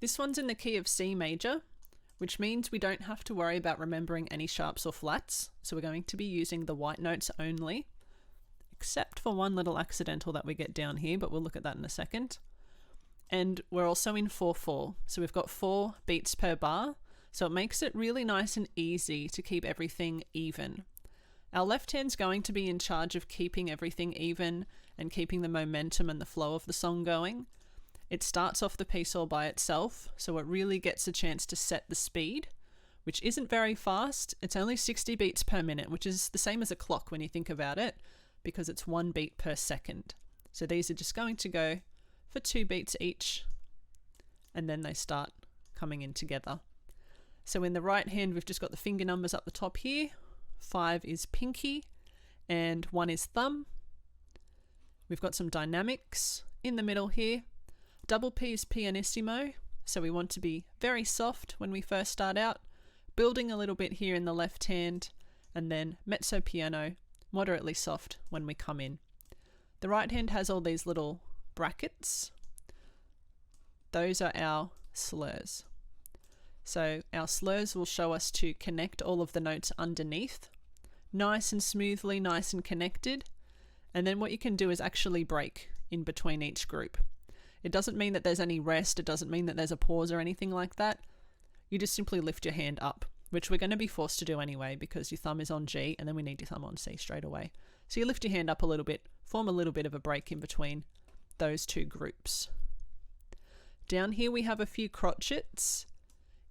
This one's in the key of C major, which means we don't have to worry about remembering any sharps or flats. So we're going to be using the white notes only, except for one little accidental that we get down here, but we'll look at that in a second. And we're also in 4/4, so we've got 4 beats per bar, so it makes it really nice and easy to keep everything even. Our left hand's going to be in charge of keeping everything even and keeping the momentum and the flow of the song going. It starts off the piece all by itself, so it really gets a chance to set the speed, which isn't very fast. It's only 60 beats per minute, which is the same as a clock when you think about it, because it's 1 beat per second. So these are just going to go for 2 beats each, and then they start coming in together. So in the right hand, we've just got the finger numbers up the top here. 5 is pinky, and 1 is thumb. We've got some dynamics in the middle here. Double P is pianissimo, so we want to be very soft when we first start out, building a little bit here in the left hand, and then mezzo piano, moderately soft when we come in. The right hand has all these little brackets. Those are our slurs. So our slurs will show us to connect all of the notes underneath, nice and smoothly, nice and connected. And then what you can do is actually break in between each group. It doesn't mean that there's any rest, it doesn't mean that there's a pause or anything like that. You just simply lift your hand up, which we're going to be forced to do anyway because your thumb is on G and then we need your thumb on C straight away. So you lift your hand up a little bit, form a little bit of a break in between those two groups. Down here we have a few crotchets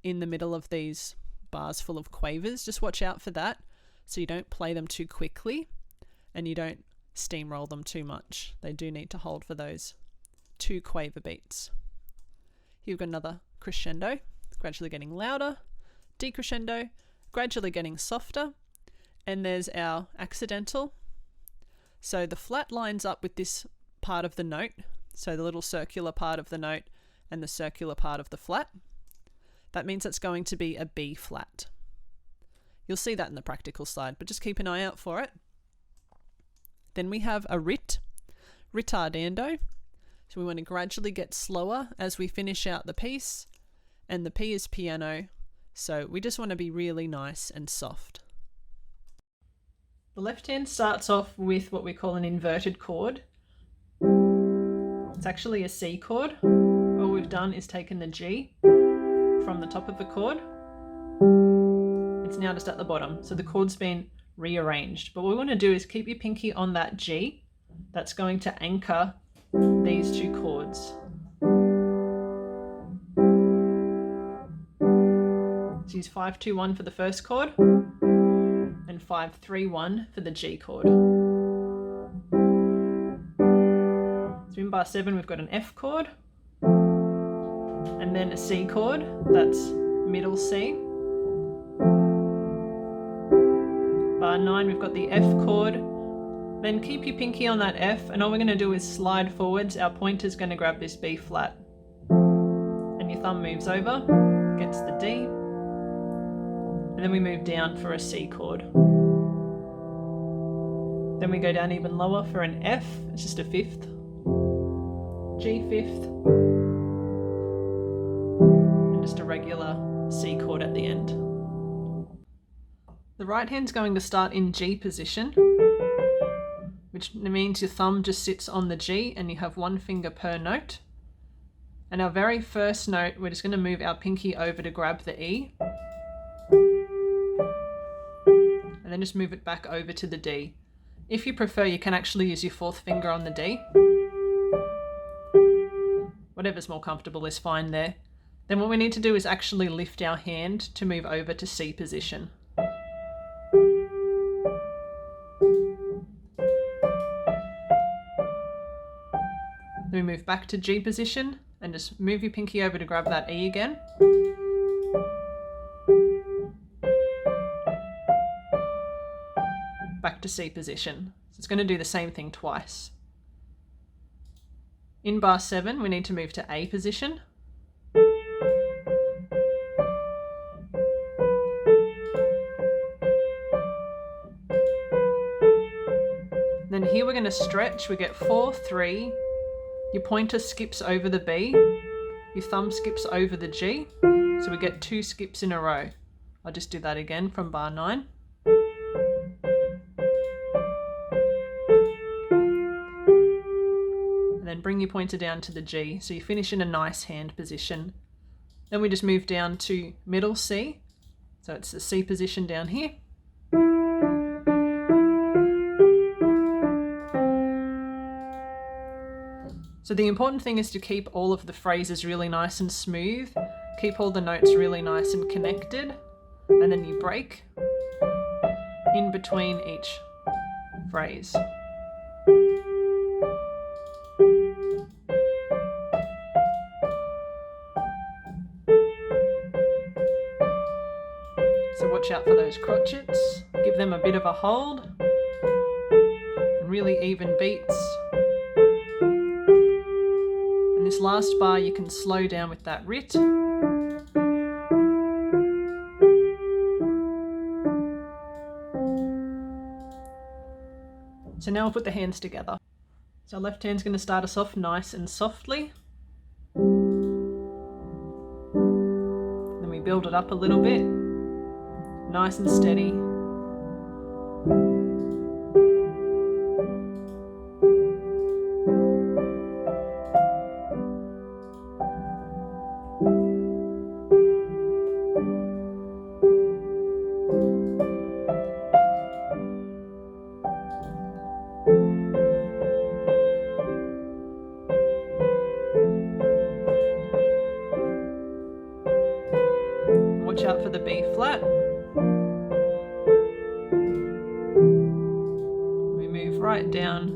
in the middle of these bars full of quavers. Just watch out for that so you don't play them too quickly and you don't steamroll them too much. They do need to hold for those 2 quaver beats. Here we've got another crescendo, gradually getting louder, decrescendo, gradually getting softer, and there's our accidental. So the flat lines up with this part of the note, so the little circular part of the note and the circular part of the flat. That means it's going to be a B flat. You'll see that in the practical slide, but just keep an eye out for it. Then we have a ritardando. So we want to gradually get slower as we finish out the piece, and the P is piano, so we just want to be really nice and soft. The left hand starts off with what we call an inverted chord. It's actually a C chord. All we've done is taken the G from the top of the chord. It's now just at the bottom, so the chord's been rearranged. But what we want to do is keep your pinky on that G. That's going to anchor these 2 chords. So use 5-2-1 for the first chord and 5-3-1 for the G chord. So in bar 7 we've got an F chord and then a C chord, that's middle C. Bar 9 we've got the F chord. Then keep your pinky on that F, and all we're going to do is slide forwards. Our pointer's going to grab this B flat. And your thumb moves over, gets the D. And then we move down for a C chord. Then we go down even lower for an F, it's just a 5th. G 5th. And just a regular C chord at the end. The right hand's going to start in G position, which means your thumb just sits on the G and you have 1 finger per note. And our very first note, we're just going to move our pinky over to grab the E. And then just move it back over to the D. If you prefer, you can actually use your 4th finger on the D. Whatever's more comfortable is fine there. Then what we need to do is actually lift our hand to move over to C position. Then we move back to G position and just move your pinky over to grab that E again. Back to C position. So it's going to do the same thing twice. In bar 7, we need to move to A position. Then here we're going to stretch. We get 4, 3. Your pointer skips over the B, your thumb skips over the G, so we get 2 skips in a row. I'll just do that again from bar 9. And then bring your pointer down to the G, so you finish in a nice hand position. Then we just move down to middle C, so it's the C position down here. So the important thing is to keep all of the phrases really nice and smooth, keep all the notes really nice and connected, and then you break in between each phrase. So watch out for those crotchets, give them a bit of a hold, and really even beats. And this last bar you can slow down with that writ. So now we'll put the hands together. So our left hand's going to start us off nice and softly. Then we build it up a little bit, nice and steady. Watch out for the B flat. We move right down